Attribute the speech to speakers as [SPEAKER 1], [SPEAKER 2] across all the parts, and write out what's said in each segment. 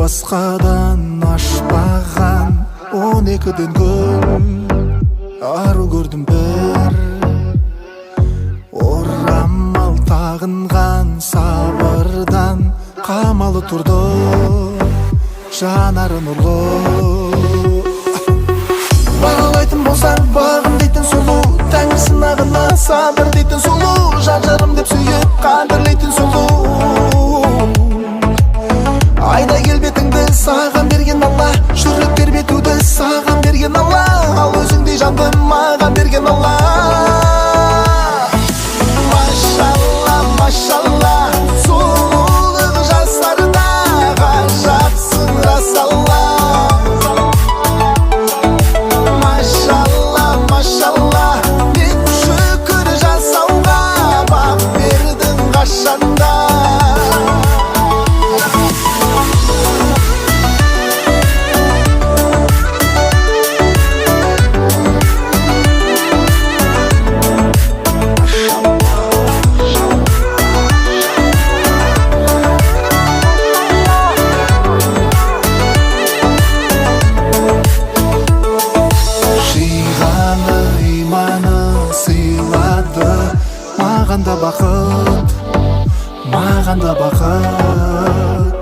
[SPEAKER 1] Басқадан ашпаған 12-ден гүл ару көрдім бір орамал тағынған сабырдан қамалы тұрды жанары нұрлы. Бағалайтын болсаң бағым дейтін сұлу, тәңір сынағына сабыр дейтін сұлу, жан жарым деп сүйіп қадірлейтін сұлу. Айда келбетіңді саған берген Алла, жүрек тербетуді саған берген Алла, ал өзіңдей жанды маған берген Алла. Машалла, машалла, сұлулық жастарда ғажапсың рас Алла. Машалла, машалла, мен шүкір жасауға бақ бердің қашанда. Маған да бақыт, маған да бақыт,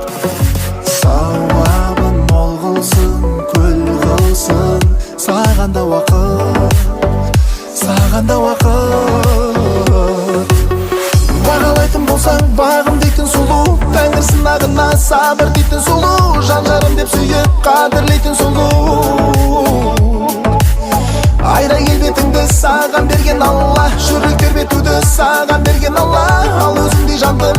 [SPEAKER 1] сауабын мол қылсын, көл қылсын, саған да уақыт, саған да уақыт. Бағалайтын болсаң бағым дейтін сұлу, тәңір сынағына сабыр дейтін сұлу, жан жарым деп сүйіп қадірлейтін сұлу. Айда келбетіңді саған берген Алла, жүрек тербетуді саған берген Алла, ал өзіңдей жанды